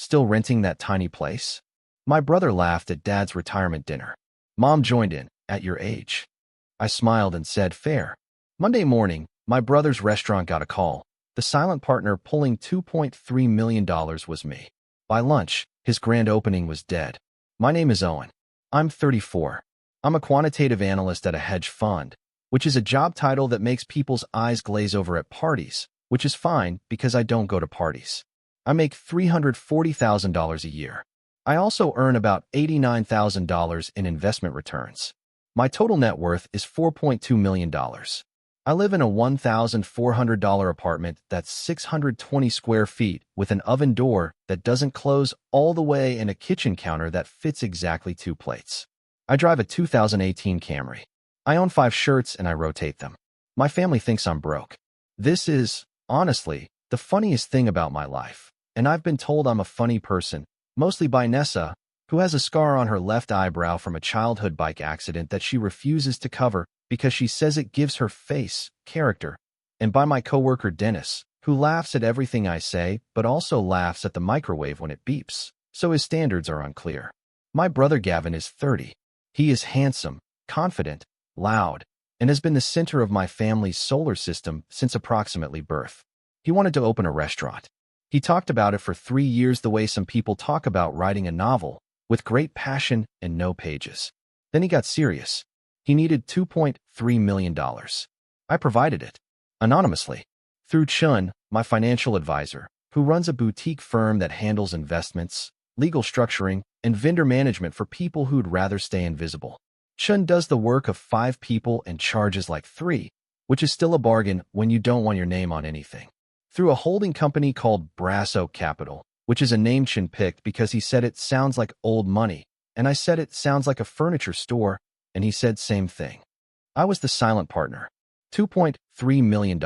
Still renting that tiny place? My brother laughed at Dad's retirement dinner. Mom joined in, at your age. I smiled and said, fair. Monday morning, my brother's restaurant got a call. The silent partner pulling $2.3 million was me. By lunch, his grand opening was dead. My name is Owen. I'm 34. I'm a quantitative analyst at a hedge fund, which is a job title that makes people's eyes glaze over at parties, which is fine because I don't go to parties. I make $340,000 a year. I also earn about $89,000 in investment returns. My total net worth is $4.2 million. I live in a $1,400 apartment that's 620 square feet with an oven door that doesn't close all the way and a kitchen counter that fits exactly 2 plates. I drive a 2018 Camry. I own 5 shirts and I rotate them. My family thinks I'm broke. This is, honestly, the funniest thing about my life. And I've been told I'm a funny person, mostly by Nessa, who has a scar on her left eyebrow from a childhood bike accident that she refuses to cover because she says it gives her face character, and by my coworker Dennis, who laughs at everything I say but also laughs at the microwave when it beeps, so his standards are unclear. My brother Gavin is 30. He is handsome, confident, loud, and has been the center of my family's solar system since approximately birth. He wanted to open a restaurant. He talked about it for 3 years the way some people talk about writing a novel, with great passion and no pages. Then he got serious. He needed $2.3 million. I provided it, anonymously, through Chun, my financial advisor, who runs a boutique firm that handles investments, legal structuring, and vendor management for people who'd rather stay invisible. Chun does the work of 5 people and charges like 3, which is still a bargain when you don't want your name on anything. Through a holding company called Brass Oak Capital, which is a name Chun picked because he said it sounds like old money, and I said it sounds like a furniture store, and he said same thing. I was the silent partner. $2.3 million.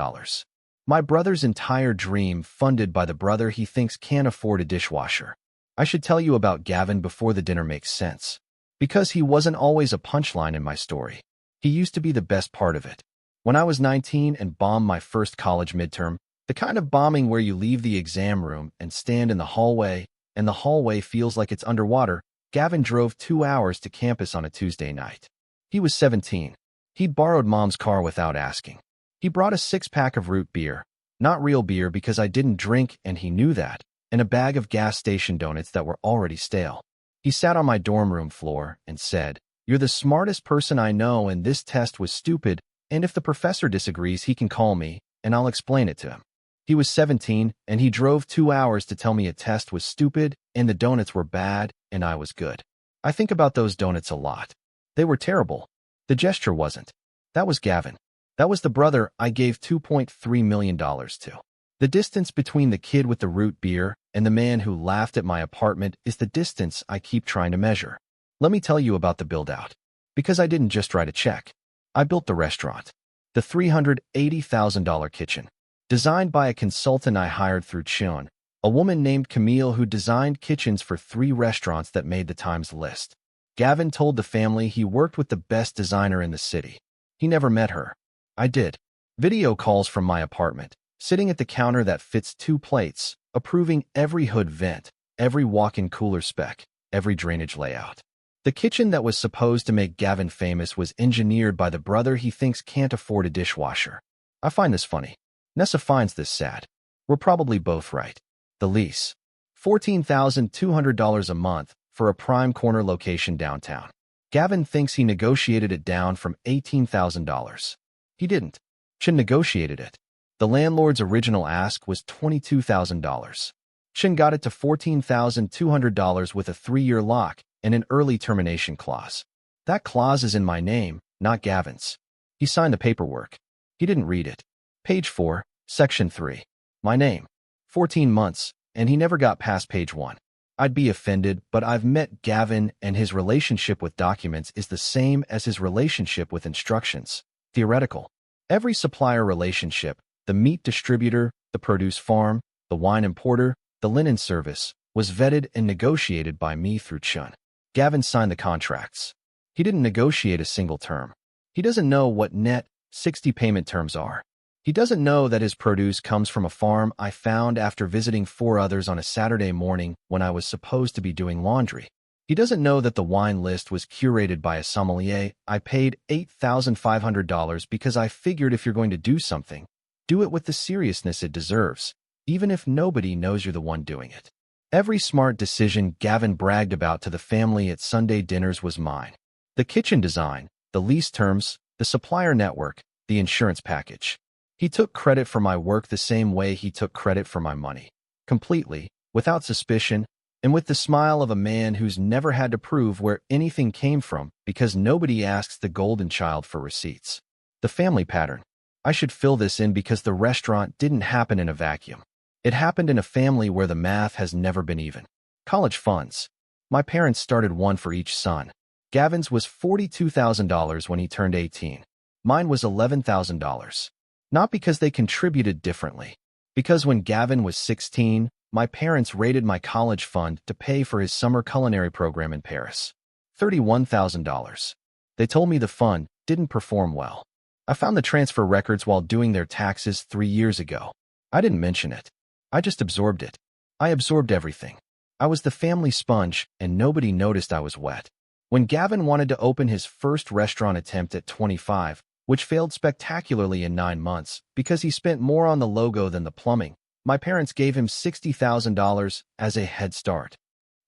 My brother's entire dream funded by the brother he thinks can't afford a dishwasher. I should tell you about Gavin before the dinner makes sense. Because he wasn't always a punchline in my story. He used to be the best part of it. When I was 19 and bombed my first college midterm, the kind of bombing where you leave the exam room and stand in the hallway, and the hallway feels like it's underwater, Gavin drove 2 hours to campus on a Tuesday night. He was 17. He borrowed Mom's car without asking. He brought a 6-pack of root beer, not real beer because I didn't drink and he knew that, and a bag of gas station donuts that were already stale. He sat on my dorm room floor and said, "You're the smartest person I know and this test was stupid, and if the professor disagrees he can call me, and I'll explain it to him." He was 17, and he drove 2 hours to tell me a test was stupid and the donuts were bad and I was good. I think about those donuts a lot. They were terrible. The gesture wasn't. That was Gavin. That was the brother I gave $2.3 million to. The distance between the kid with the root beer and the man who laughed at my apartment is the distance I keep trying to measure. Let me tell you about the build-out. Because I didn't just write a check. I built the restaurant. The $380,000 kitchen. Designed by a consultant I hired through Chun, a woman named Camille who designed kitchens for 3 restaurants that made the Times list. Gavin told the family he worked with the best designer in the city. He never met her. I did. Video calls from my apartment, sitting at the counter that fits 2 plates, approving every hood vent, every walk-in cooler spec, every drainage layout. The kitchen that was supposed to make Gavin famous was engineered by the brother he thinks can't afford a dishwasher. I find this funny. Nessa finds this sad. We're probably both right. The lease. $14,200 a month for a prime corner location downtown. Gavin thinks he negotiated it down from $18,000. He didn't. Chun negotiated it. The landlord's original ask was $22,000. Chun got it to $14,200 with a 3-year lock and an early termination clause. That clause is in my name, not Gavin's. He signed the paperwork. He didn't read it. Page 4, Section 3. My name. 14 months, and he never got past page 1. I'd be offended, but I've met Gavin and his relationship with documents is the same as his relationship with instructions. Theoretical. Every supplier relationship, the meat distributor, the produce farm, the wine importer, the linen service, was vetted and negotiated by me through Chun. Gavin signed the contracts. He didn't negotiate a single term. He doesn't know what net 60 payment terms are. He doesn't know that his produce comes from a farm I found after visiting 4 others on a Saturday morning when I was supposed to be doing laundry. He doesn't know that the wine list was curated by a sommelier. I paid $8,500 because I figured if you're going to do something, do it with the seriousness it deserves, even if nobody knows you're the one doing it. Every smart decision Gavin bragged about to the family at Sunday dinners was mine. The kitchen design, the lease terms, the supplier network, the insurance package. He took credit for my work the same way he took credit for my money. Completely, without suspicion, and with the smile of a man who's never had to prove where anything came from because nobody asks the golden child for receipts. The family pattern. I should fill this in because the restaurant didn't happen in a vacuum. It happened in a family where the math has never been even. College funds. My parents started one for each son. Gavin's was $42,000 when he turned 18. Mine was $11,000. Not because they contributed differently. Because when Gavin was 16, my parents raided my college fund to pay for his summer culinary program in Paris. $31,000. They told me the fund didn't perform well. I found the transfer records while doing their taxes 3 years ago. I didn't mention it. I just absorbed it. I absorbed everything. I was the family sponge, and nobody noticed I was wet. When Gavin wanted to open his first restaurant attempt at 25, which failed spectacularly in 9 months because he spent more on the logo than the plumbing, my parents gave him $60,000 as a head start.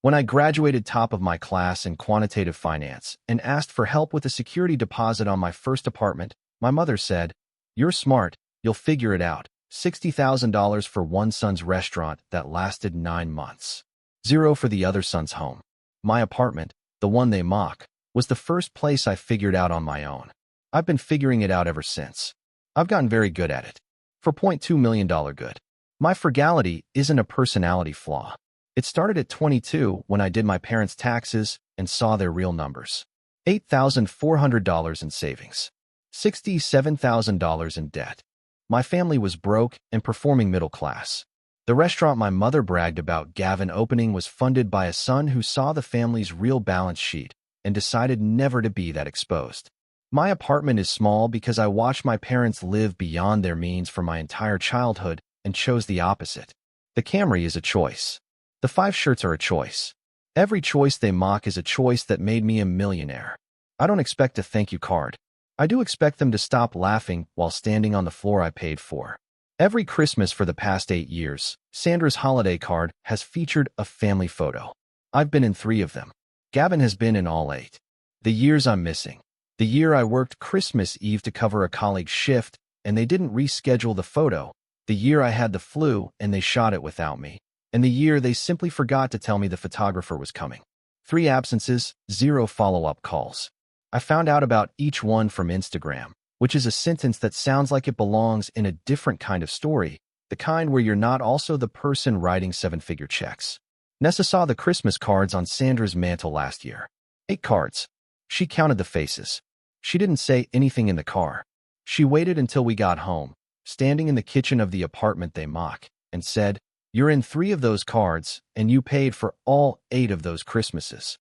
When I graduated top of my class in quantitative finance and asked for help with a security deposit on my first apartment, my mother said, "You're smart, you'll figure it out." $60,000 for one son's restaurant that lasted 9 months. Zero for the other son's home. My apartment, the one they mock, was the first place I figured out on my own. I've been figuring it out ever since. I've gotten very good at it. For $0.2 million good. My frugality isn't a personality flaw. It started at 22 when I did my parents' taxes and saw their real numbers. $8,400 in savings. $67,000 in debt. My family was broke and performing middle class. The restaurant my mother bragged about Gavin opening was funded by a son who saw the family's real balance sheet and decided never to be that exposed. My apartment is small because I watched my parents live beyond their means for my entire childhood and chose the opposite. The Camry is a choice. The 5 shirts are a choice. Every choice they mock is a choice that made me a millionaire. I don't expect a thank you card. I do expect them to stop laughing while standing on the floor I paid for. Every Christmas for the past 8 years, Sandra's holiday card has featured a family photo. I've been in 3 of them. Gavin has been in all 8. The years I'm missing. The year I worked Christmas Eve to cover a colleague's shift and they didn't reschedule the photo. The year I had the flu and they shot it without me. And the year they simply forgot to tell me the photographer was coming. 3 absences, 0 follow-up calls. I found out about each one from Instagram, which is a sentence that sounds like it belongs in a different kind of story, the kind where you're not also the person writing 7-figure checks. Nessa saw the Christmas cards on Sandra's mantle last year. 8 cards. She counted the faces. She didn't say anything in the car. She waited until we got home, standing in the kitchen of the apartment they mock, and said, "You're in 3 of those cards, and you paid for all 8 of those Christmases."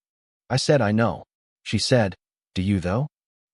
I said, "I know." She said, "Do you though?"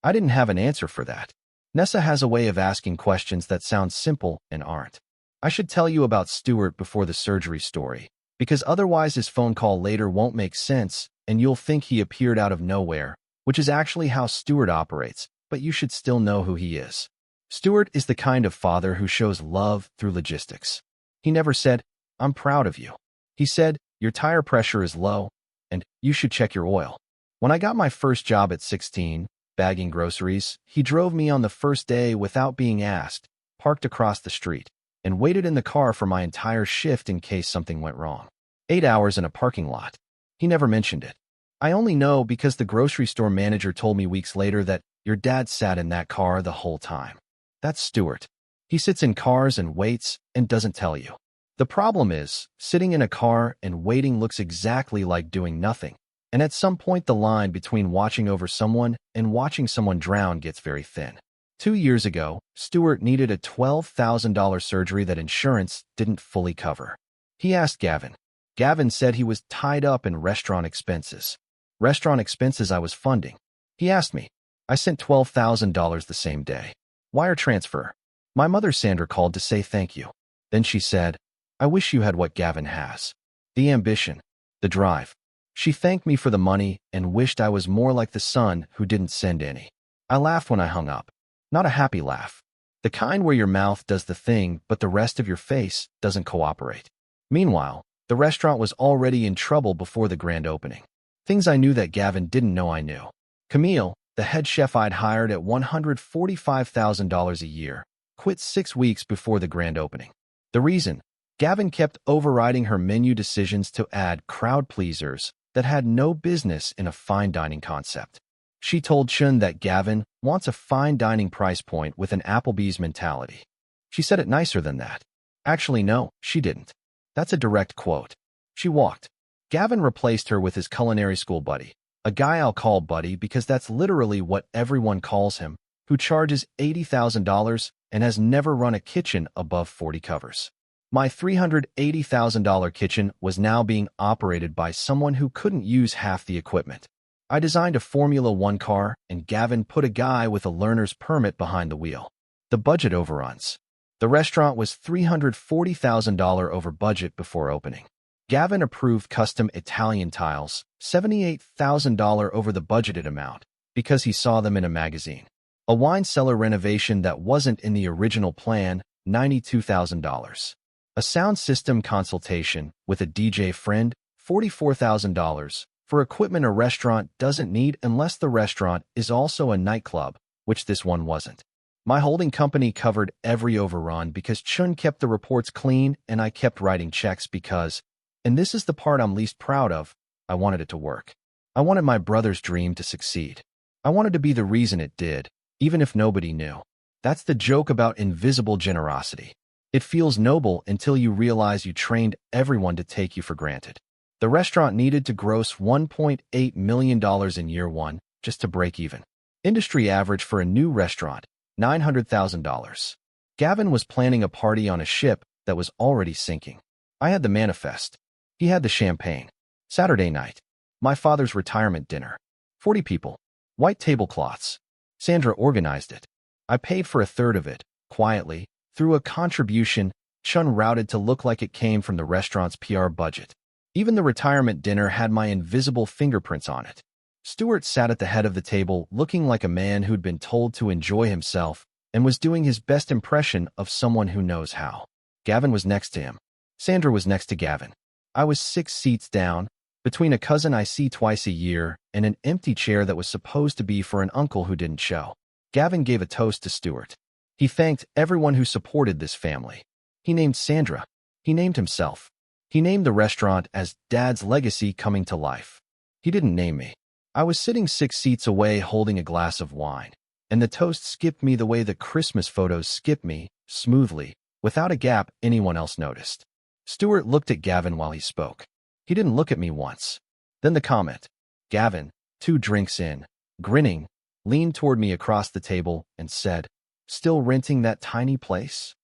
I didn't have an answer for that. Nessa has a way of asking questions that sound simple and aren't. I should tell you about Stuart before the surgery story, because otherwise his phone call later won't make sense and you'll think he appeared out of nowhere, which is actually how Stuart operates, but you should still know who he is. Stuart is the kind of father who shows love through logistics. He never said, "I'm proud of you." He said, "Your tire pressure is low, and you should check your oil." When I got my first job at 16, bagging groceries, he drove me on the first day without being asked, parked across the street, and waited in the car for my entire shift in case something went wrong. 8 hours in a parking lot. He never mentioned it. I only know because the grocery store manager told me weeks later that your dad sat in that car the whole time. That's Stuart. He sits in cars and waits and doesn't tell you. The problem is, sitting in a car and waiting looks exactly like doing nothing. And at some point the line between watching over someone and watching someone drown gets very thin. 2 years ago, Stuart needed a $12,000 surgery that insurance didn't fully cover. He asked Gavin. Gavin said he was tied up in restaurant expenses. Restaurant expenses I was funding. He asked me. I sent $12,000 the same day. Wire transfer. My mother Sandra called to say thank you. Then she said, I wish you had what Gavin has. The ambition, the drive. She thanked me for the money and wished I was more like the son who didn't send any. I laughed when I hung up. Not a happy laugh. The kind where your mouth does the thing but the rest of your face doesn't cooperate. Meanwhile, the restaurant was already in trouble before the grand opening. Things I knew that Gavin didn't know I knew. Camille, the head chef I'd hired at $145,000 a year, quit 6 weeks before the grand opening. The reason? Gavin kept overriding her menu decisions to add crowd pleasers that had no business in a fine dining concept. She told Chun that Gavin wants a fine dining price point with an Applebee's mentality. She said it nicer than that. Actually, no, she didn't. That's a direct quote. She walked. Gavin replaced her with his culinary school buddy, a guy I'll call buddy because that's literally what everyone calls him, who charges $80,000 and has never run a kitchen above 40 covers. My $380,000 kitchen was now being operated by someone who couldn't use half the equipment. I designed a Formula One car, and Gavin put a guy with a learner's permit behind the wheel. The budget overruns. The restaurant was $340,000 over budget before opening. Gavin approved custom Italian tiles, $78,000 over the budgeted amount, because he saw them in a magazine. A wine cellar renovation that wasn't in the original plan, $92,000. A sound system consultation with a DJ friend, $44,000, for equipment a restaurant doesn't need unless the restaurant is also a nightclub, which this one wasn't. My holding company covered every overrun because Chun kept the reports clean and I kept writing checks because, and this is the part I'm least proud of, I wanted it to work. I wanted my brother's dream to succeed. I wanted to be the reason it did, even if nobody knew. That's the joke about invisible generosity. It feels noble until you realize you trained everyone to take you for granted. The restaurant needed to gross $1.8 million in year one just to break even. Industry average for a new restaurant, $900,000. Gavin was planning a party on a ship that was already sinking. I had the manifest. He had the champagne. Saturday night. My father's retirement dinner. 40 people. White tablecloths. Sandra organized it. I paid for a third of it, quietly, through a contribution Chun routed to look like it came from the restaurant's PR budget. Even the retirement dinner had my invisible fingerprints on it. Stuart sat at the head of the table looking like a man who'd been told to enjoy himself and was doing his best impression of someone who knows how. Gavin was next to him. Sandra was next to Gavin. I was 6 seats down, between a cousin I see twice a year and an empty chair that was supposed to be for an uncle who didn't show. Gavin gave a toast to Stuart. He thanked everyone who supported this family. He named Sandra. He named himself. He named the restaurant as Dad's legacy coming to life. He didn't name me. I was sitting 6 seats away holding a glass of wine, and the toast skipped me the way the Christmas photos skip me, smoothly, without a gap anyone else noticed. Stuart looked at Gavin while he spoke. He didn't look at me once. Then the comment. Gavin, 2 drinks in, grinning, leaned toward me across the table and said, "Still renting that tiny place?"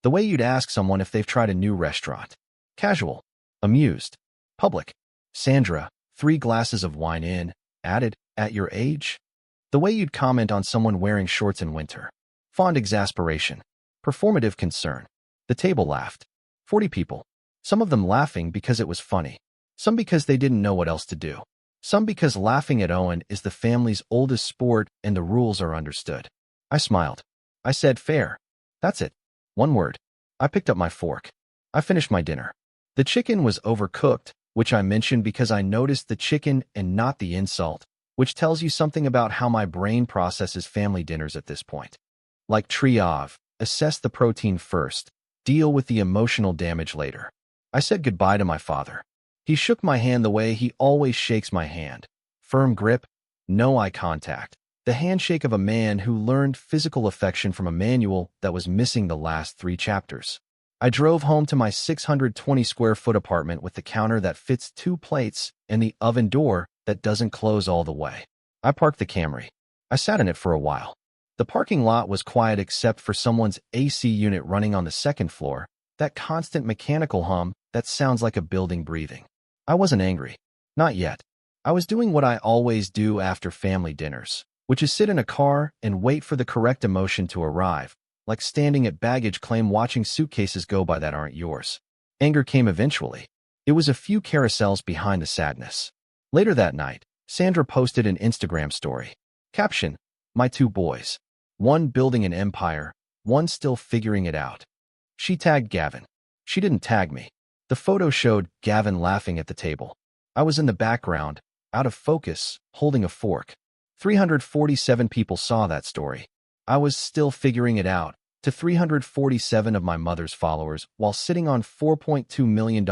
The way you'd ask someone if they've tried a new restaurant. Casual. Amused. Public. Sandra, 3 glasses of wine in, added, at your age? The way you'd comment on someone wearing shorts in winter. Fond exasperation. Performative concern. The table laughed. 40 people. Some of them laughing because it was funny. Some because they didn't know what else to do. Some because laughing at Owen is the family's oldest sport and the rules are understood. I smiled. I said fair. That's it. One word. I picked up my fork. I finished my dinner. The chicken was overcooked, which I mentioned because I noticed the chicken and not the insult, which tells you something about how my brain processes family dinners at this point. Like triage, assess the protein first, deal with the emotional damage later. I said goodbye to my father. He shook my hand the way he always shakes my hand. Firm grip, no eye contact. The handshake of a man who learned physical affection from a manual that was missing the last 3 chapters. I drove home to my 620 square foot apartment with the counter that fits 2 plates and the oven door that doesn't close all the way. I parked the Camry. I sat in it for a while. The parking lot was quiet except for someone's AC unit running on the 2nd floor, that constant mechanical hum that sounds like a building breathing. I wasn't angry. Not yet. I was doing what I always do after family dinners, which is sit in a car and wait for the correct emotion to arrive, like standing at baggage claim watching suitcases go by that aren't yours. Anger came eventually. It was a few carousels behind the sadness. Later that night, Sandra posted an Instagram story. Caption, "My two boys. One building an empire, one still figuring it out." She tagged Gavin. She didn't tag me. The photo showed Gavin laughing at the table. I was in the background, out of focus, holding a fork. 347 people saw that story. I was still figuring it out, to 347 of my mother's followers, while sitting on $4.2 million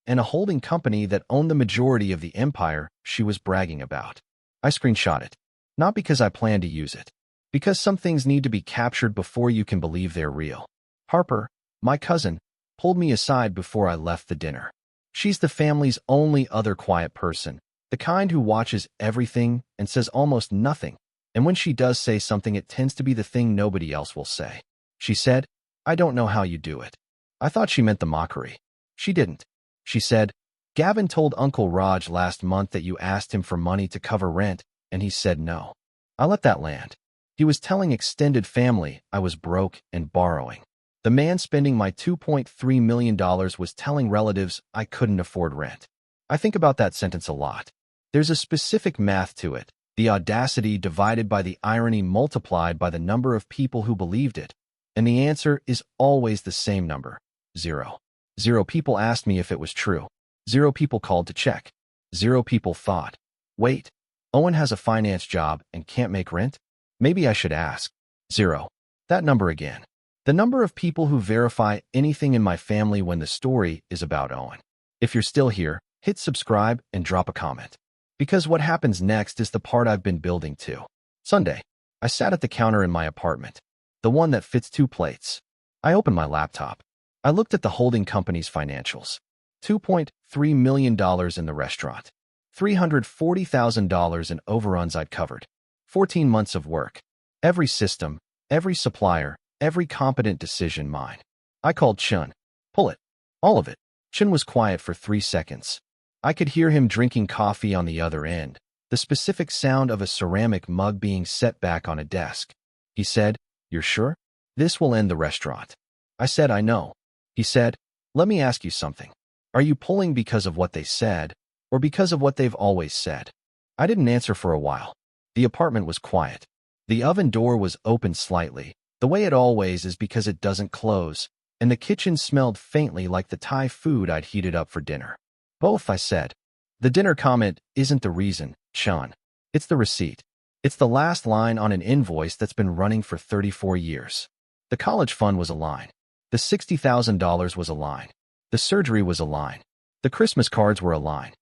and a holding company that owned the majority of the empire she was bragging about. I screenshot it. Not because I plan to use it. Because some things need to be captured before you can believe they're real. Harper, my cousin, pulled me aside before I left the dinner. She's the family's only other quiet person, the kind who watches everything and says almost nothing. And when she does say something, it tends to be the thing nobody else will say. She said, "I don't know how you do it." I thought she meant the mockery. She didn't. She said, "Gavin told Uncle Raj last month that you asked him for money to cover rent, and he said no." I let that land. He was telling extended family I was broke and borrowing. The man spending my $2.3 million was telling relatives I couldn't afford rent. I think about that sentence a lot. There's a specific math to it, the audacity divided by the irony multiplied by the number of people who believed it. And the answer is always the same number, 0. 0 people asked me if it was true. 0 people called to check. 0 people thought, wait, Owen has a finance job and can't make rent? Maybe I should ask. 0. That number again. The number of people who verify anything in my family when the story is about Owen. If you're still here, hit subscribe and drop a comment. Because what happens next is the part I've been building to. Sunday, I sat at the counter in my apartment, the one that fits 2 plates. I opened my laptop. I looked at the holding company's financials. $2.3 million in the restaurant. $340,000 in overruns I'd covered. 14 months of work. Every system, every supplier, every competent decision mine. I called Chun. Pull it. All of it. Chun was quiet for 3 seconds. I could hear him drinking coffee on the other end, the specific sound of a ceramic mug being set back on a desk. He said, "You're sure? This will end the restaurant." I said, "I know." He said, "Let me ask you something. Are you pulling because of what they said, or because of what they've always said?" I didn't answer for a while. The apartment was quiet. The oven door was open slightly, the way it always is because it doesn't close, and the kitchen smelled faintly like the Thai food I'd heated up for dinner. "Both," I said. "The dinner comment isn't the reason, Sean. It's the receipt. It's the last line on an invoice that's been running for 34 years. The college fund was a line. The $60,000 was a line. The surgery was a line. The Christmas cards were a line.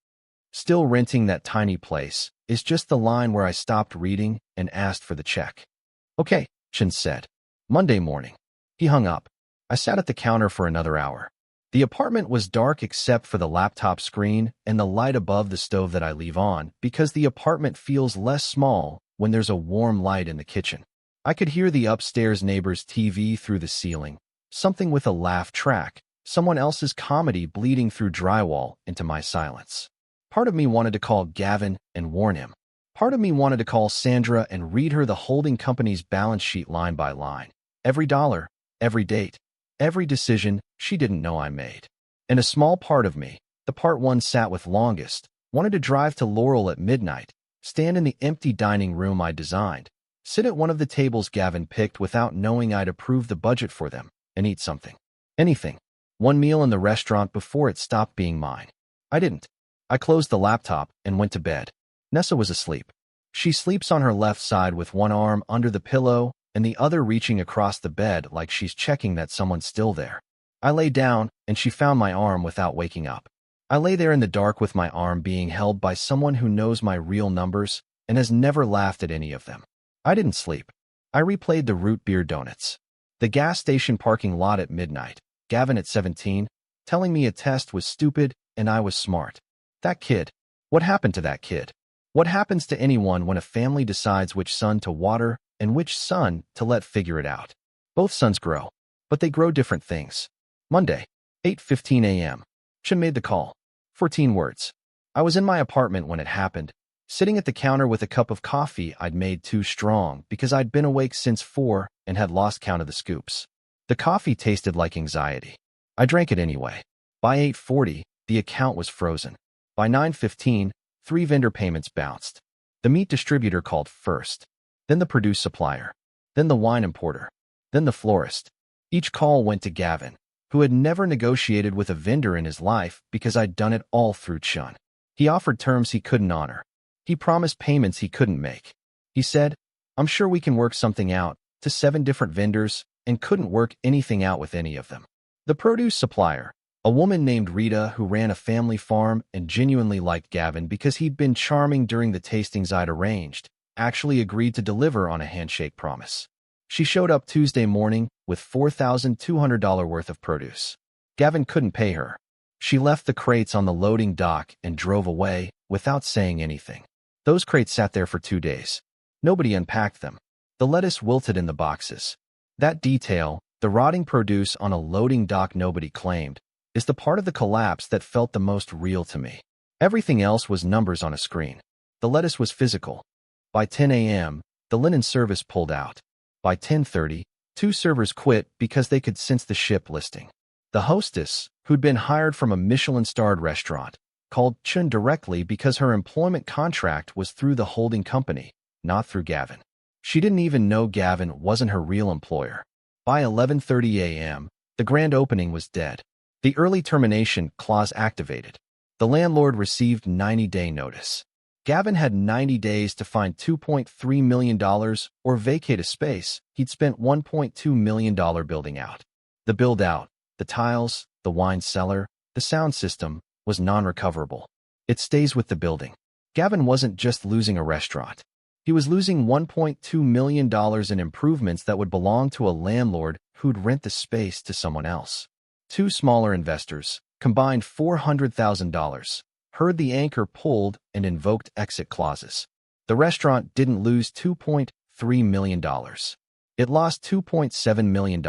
Still renting that tiny place is just the line where I stopped reading and asked for the check." "Okay," Chin said. Monday morning. He hung up. I sat at the counter for another hour. The apartment was dark except for the laptop screen and the light above the stove that I leave on, because the apartment feels less small when there's a warm light in the kitchen. I could hear the upstairs neighbor's TV through the ceiling, something with a laugh track, someone else's comedy bleeding through drywall into my silence. Part of me wanted to call Gavin and warn him. Part of me wanted to call Sandra and read her the holding company's balance sheet line by line. Every dollar, every date, every decision she didn't know I made. And a small part of me, the part one sat with longest, wanted to drive to Laurel at midnight, stand in the empty dining room I designed, sit at one of the tables Gavin picked without knowing I'd approved the budget for them, and eat something. Anything. One meal in the restaurant before it stopped being mine. I didn't. I closed the laptop and went to bed. Nessa was asleep. She sleeps on her left side with one arm under the pillow and the other reaching across the bed like she's checking that someone's still there. I lay down, and she found my arm without waking up. I lay there in the dark with my arm being held by someone who knows my real numbers and has never laughed at any of them. I didn't sleep. I replayed the root beer donuts. The gas station parking lot at midnight. Gavin at 17, telling me a test was stupid and I was smart. That kid. What happened to that kid? What happens to anyone when a family decides which son to water and which son to let figure it out? Both sons grow, but they grow different things. Monday, 8:15 a.m. Chin made the call. 14 words. I was in my apartment when it happened, sitting at the counter with a cup of coffee I'd made too strong because I'd been awake since 4 and had lost count of the scoops. The coffee tasted like anxiety. I drank it anyway. By 8:40, the account was frozen. By 9:15, 3 vendor payments bounced. The meat distributor called first, then the produce supplier, then the wine importer, then the florist. Each call went to Gavin, who had never negotiated with a vendor in his life because I'd done it all through Chun. He offered terms he couldn't honor. He promised payments he couldn't make. He said, "I'm sure we can work something out," to 7 different vendors, and couldn't work anything out with any of them. The produce supplier, a woman named Rita who ran a family farm and genuinely liked Gavin because he'd been charming during the tastings I'd arranged, actually agreed to deliver on a handshake promise. She showed up Tuesday morning with $4,200 worth of produce. Gavin couldn't pay her. She left the crates on the loading dock and drove away without saying anything. Those crates sat there for 2 days. Nobody unpacked them. The lettuce wilted in the boxes. That detail, the rotting produce on a loading dock nobody claimed, is the part of the collapse that felt the most real to me. Everything else was numbers on a screen. The lettuce was physical. By 10 a.m., the linen service pulled out. By 10:30, 2 servers quit because they could sense the ship listing. The hostess, who'd been hired from a Michelin-starred restaurant, called Chun directly because her employment contract was through the holding company, not through Gavin. She didn't even know Gavin wasn't her real employer. By 11:30 a.m., the grand opening was dead. The early termination clause activated. The landlord received 90-day notice. Gavin had 90 days to find $2.3 million or vacate a space he'd spent $1.2 million building out. The build-out, the tiles, the wine cellar, the sound system, was non-recoverable. It stays with the building. Gavin wasn't just losing a restaurant. He was losing $1.2 million in improvements that would belong to a landlord who'd rent the space to someone else. 2 smaller investors, combined $400,000, heard the anchor pulled and invoked exit clauses. The restaurant didn't lose $2.3 million. It lost $2.7 million.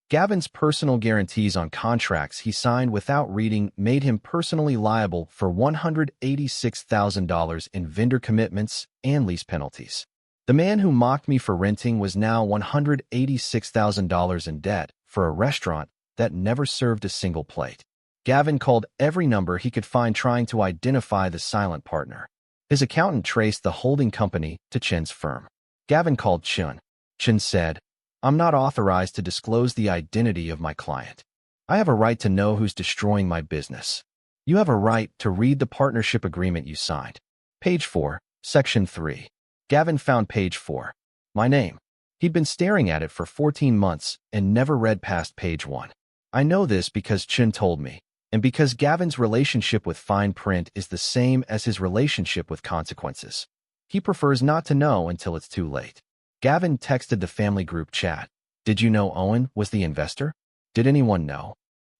Gavin's personal guarantees on contracts he signed without reading made him personally liable for $186,000 in vendor commitments and lease penalties. The man who mocked me for renting was now $186,000 in debt for a restaurant that never served a single plate. Gavin called every number he could find trying to identify the silent partner. His accountant traced the holding company to Chen's firm. Gavin called Chun. Chen said, "I'm not authorized to disclose the identity of my client. I have a right to know who's destroying my business. You have a right to read the partnership agreement you signed. Page 4, Section 3. Gavin found page 4. My name. He'd been staring at it for 14 months and never read past page 1. I know this because Chen told me, and because Gavin's relationship with fine print is the same as his relationship with consequences. He prefers not to know until it's too late. Gavin texted the family group chat. Did you know Owen was the investor? Did anyone know?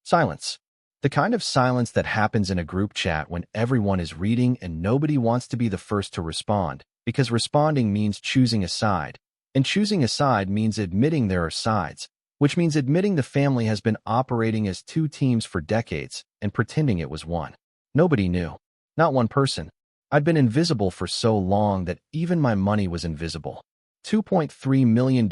Silence. The kind of silence that happens in a group chat when everyone is reading and nobody wants to be the first to respond, because responding means choosing a side, and choosing a side means admitting there are sides, which means admitting the family has been operating as 2 teams for decades and pretending it was one. Nobody knew. Not one person. I'd been invisible for so long that even my money was invisible. $2.3 million,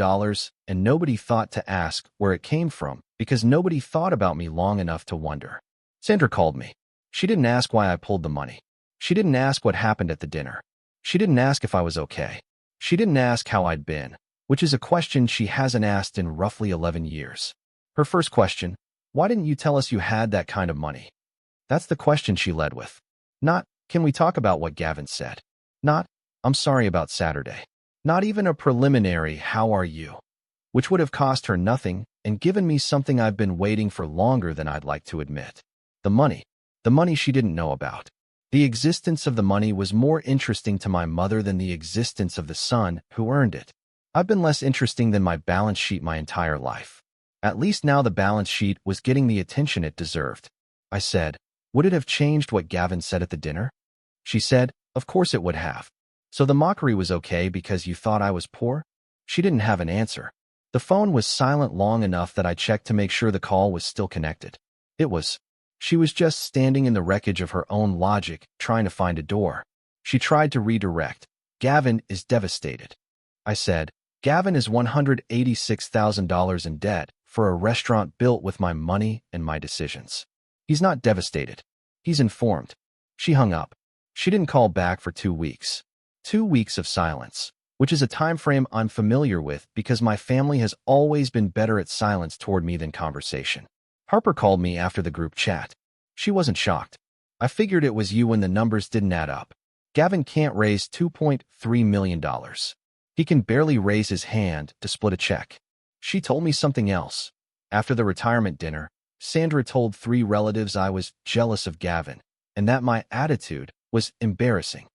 and nobody thought to ask where it came from because nobody thought about me long enough to wonder. Sandra called me. She didn't ask why I pulled the money. She didn't ask what happened at the dinner. She didn't ask if I was okay. She didn't ask how I'd been, which is a question she hasn't asked in roughly 11 years. Her first question, why didn't you tell us you had that kind of money? That's the question she led with. Not, can we talk about what Gavin said? Not, I'm sorry about Saturday. Not even a preliminary, how are you? Which would have cost her nothing and given me something I've been waiting for longer than I'd like to admit. The money. The money she didn't know about. The existence of the money was more interesting to my mother than the existence of the son who earned it. I've been less interesting than my balance sheet my entire life. At least now the balance sheet was getting the attention it deserved. I said, would it have changed what Gavin said at the dinner? She said, of course it would have. So the mockery was okay because you thought I was poor? She didn't have an answer. The phone was silent long enough that I checked to make sure the call was still connected. It was. She was just standing in the wreckage of her own logic, trying to find a door. She tried to redirect. Gavin is devastated. I said, Gavin is $186,000 in debt for a restaurant built with my money and my decisions. He's not devastated. He's informed. She hung up. She didn't call back for 2 weeks. 2 weeks of silence, which is a time frame I'm familiar with because my family has always been better at silence toward me than conversation. Harper called me after the group chat. She wasn't shocked. I figured it was you when the numbers didn't add up. Gavin can't raise $2.3 million. He can barely raise his hand to split a check. She told me something else. After the retirement dinner, Sandra told 3 relatives I was jealous of Gavin and that my attitude was embarrassing.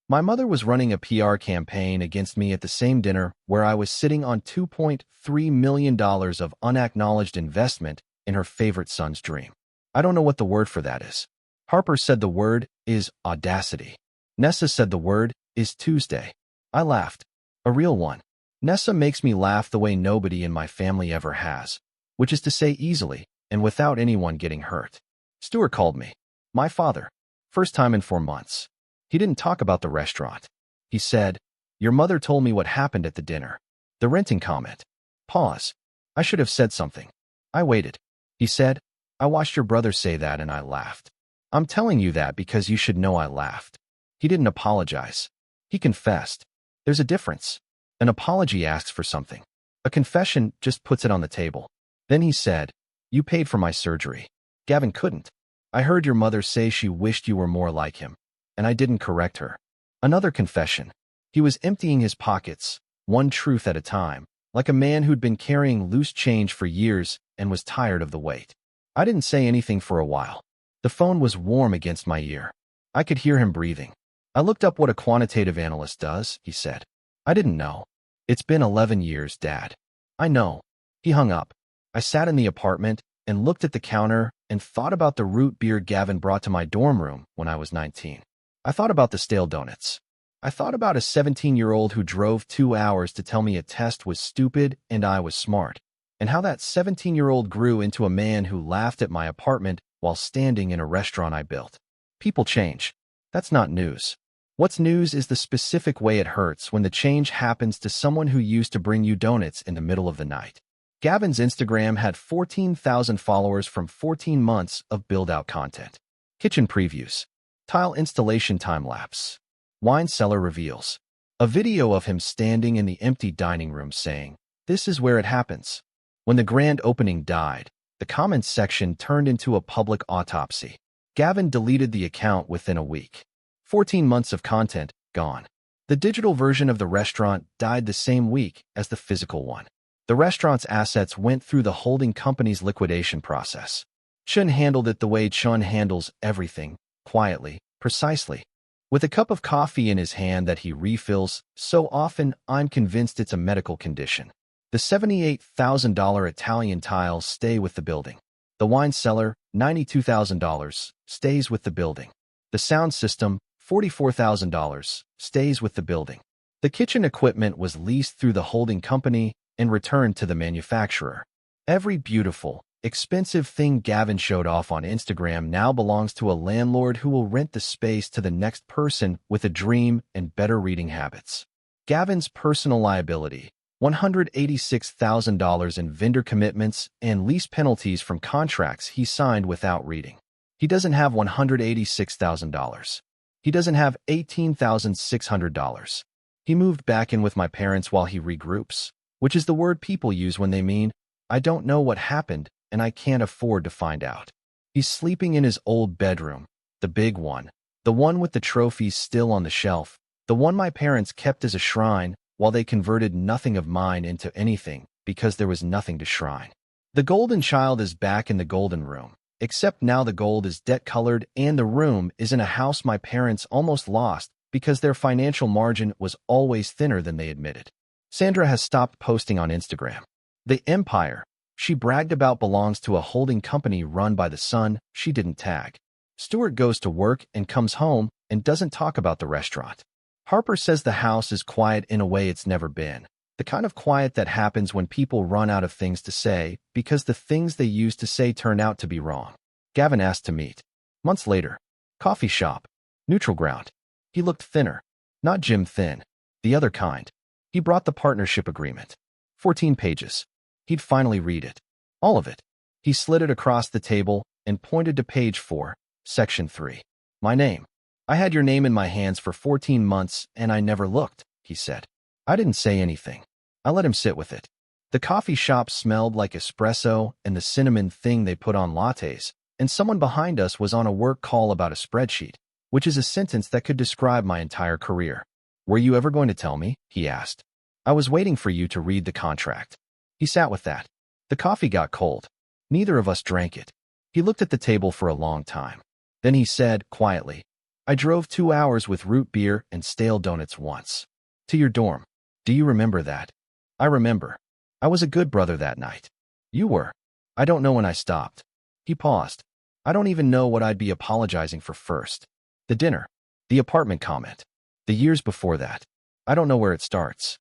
My mother was running a PR campaign against me at the same dinner where I was sitting on $2.3 million of unacknowledged investment in her favorite son's dream. I don't know what the word for that is. Harper said the word is audacity. Nessa said the word is Tuesday. I laughed. A real one. Nessa makes me laugh the way nobody in my family ever has, which is to say easily and without anyone getting hurt. Stuart called me. My father. First time in 4 months. He didn't talk about the restaurant. He said, your mother told me what happened at the dinner. The renting comment. Pause. I should have said something. I waited. He said, I watched your brother say that and I laughed. I'm telling you that because you should know I laughed. He didn't apologize. He confessed. There's a difference. An apology asks for something. A confession just puts it on the table. Then he said, you paid for my surgery. Gavin couldn't. I heard your mother say she wished you were more like him, and I didn't correct her. Another confession. He was emptying his pockets, one truth at a time, like a man who'd been carrying loose change for years and was tired of the weight. I didn't say anything for a while. The phone was warm against my ear. I could hear him breathing. I looked up what a quantitative analyst does, he said. I didn't know. It's been 11 years, Dad. I know. He hung up. I sat in the apartment and looked at the counter and thought about the root beer Gavin brought to my dorm room when I was 19. I thought about the stale donuts. I thought about a 17-year-old who drove 2 hours to tell me a test was stupid and I was smart, and how that 17-year-old grew into a man who laughed at my apartment while standing in a restaurant I built. People change. That's not news. What's news is the specific way it hurts when the change happens to someone who used to bring you donuts in the middle of the night. Gavin's Instagram had 14,000 followers from 14 months of build-out content. Kitchen previews. Tile installation time-lapse. Wine cellar reveals. A video of him standing in the empty dining room saying, "This is where it happens." When the grand opening died, the comments section turned into a public autopsy. Gavin deleted the account within a week. 14 months of content, gone. The digital version of the restaurant died the same week as the physical one. The restaurant's assets went through the holding company's liquidation process. Chun handled it the way Chun handles everything, quietly, precisely. With a cup of coffee in his hand that he refills, so often I'm convinced it's a medical condition. The $78,000 Italian tiles stay with the building. The wine cellar, $92,000, stays with the building. The sound system, $44,000, stays with the building. The kitchen equipment was leased through the holding company and returned to the manufacturer. Every beautiful, expensive thing Gavin showed off on Instagram now belongs to a landlord who will rent the space to the next person with a dream and better reading habits. Gavin's personal liability, $186,000 in vendor commitments and lease penalties from contracts he signed without reading. He doesn't have $186,000. He doesn't have $18,600. He moved back in with my parents while he regroups, which is the word people use when they mean, I don't know what happened and I can't afford to find out. He's sleeping in his old bedroom, the big one, the one with the trophies still on the shelf, the one my parents kept as a shrine while they converted nothing of mine into anything because there was nothing to shrine. The golden child is back in the golden room, except now the gold is debt-colored and the room is in a house my parents almost lost because their financial margin was always thinner than they admitted. Sandra has stopped posting on Instagram. The empire she bragged about belongs to a holding company run by the son she didn't tag. Stuart goes to work and comes home and doesn't talk about the restaurant. Harper says the house is quiet in a way it's never been, the kind of quiet that happens when people run out of things to say because the things they used to say turn out to be wrong. Gavin asked to meet. Months later. Coffee shop. Neutral ground. He looked thinner. Not Jim Thin. The other kind. He brought the partnership agreement. 14 pages. He'd finally read it. All of it. He slid it across the table and pointed to page 4, section 3. My name. I had your name in my hands for 14 months and I never looked, he said. I didn't say anything. I let him sit with it. The coffee shop smelled like espresso and the cinnamon thing they put on lattes, and someone behind us was on a work call about a spreadsheet, which is a sentence that could describe my entire career. Were you ever going to tell me? He asked. I was waiting for you to read the contract. He sat with that. The coffee got cold. Neither of us drank it. He looked at the table for a long time. Then he said, quietly, I drove 2 hours with root beer and stale donuts once. To your dorm. Do you remember that? I remember. I was a good brother that night. You were. I don't know when I stopped. He paused. I don't even know what I'd be apologizing for first. The dinner. The apartment comment. The years before that. I don't know where it starts.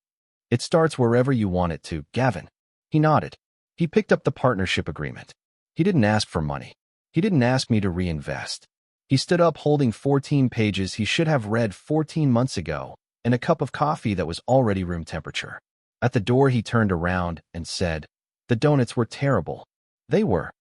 It starts wherever you want it to, Gavin. He nodded. He picked up the partnership agreement. He didn't ask for money. He didn't ask me to reinvest. He stood up holding 14 pages he should have read 14 months ago and a cup of coffee that was already room temperature. At the door he turned around and said, the donuts were terrible. They were.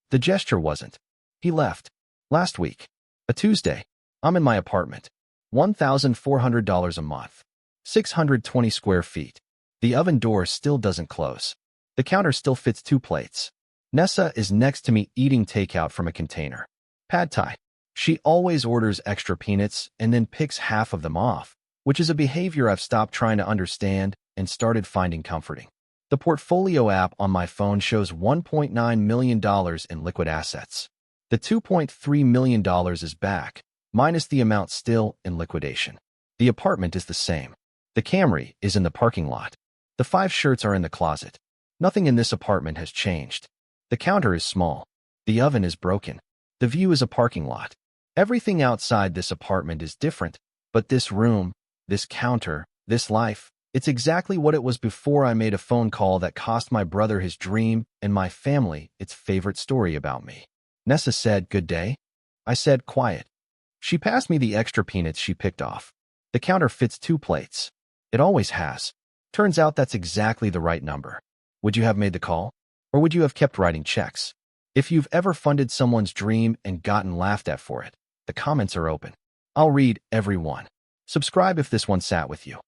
The gesture wasn't. He left. Last week. A Tuesday. I'm in my apartment. $1,400 a month. 620 square feet. The oven door still doesn't close. The counter still fits 2 plates. Nessa is next to me eating takeout from a container. Pad Thai. She always orders extra peanuts and then picks half of them off, which is a behavior I've stopped trying to understand and started finding comforting. The portfolio app on my phone shows $1.9 million in liquid assets. The $2.3 million is back, minus the amount still in liquidation. The apartment is the same. The Camry is in the parking lot. The 5 shirts are in the closet. Nothing in this apartment has changed. The counter is small. The oven is broken. The view is a parking lot. Everything outside this apartment is different, but this room, this counter, this life, it's exactly what it was before I made a phone call that cost my brother his dream and my family its favorite story about me. Nessa said, good day. I said, quiet. She passed me the extra peanuts she picked off. The counter fits 2 plates. It always has. Turns out that's exactly the right number. Would you have made the call? Or would you have kept writing checks? If you've ever funded someone's dream and gotten laughed at for it, the comments are open. I'll read every one. Subscribe if this one sat with you.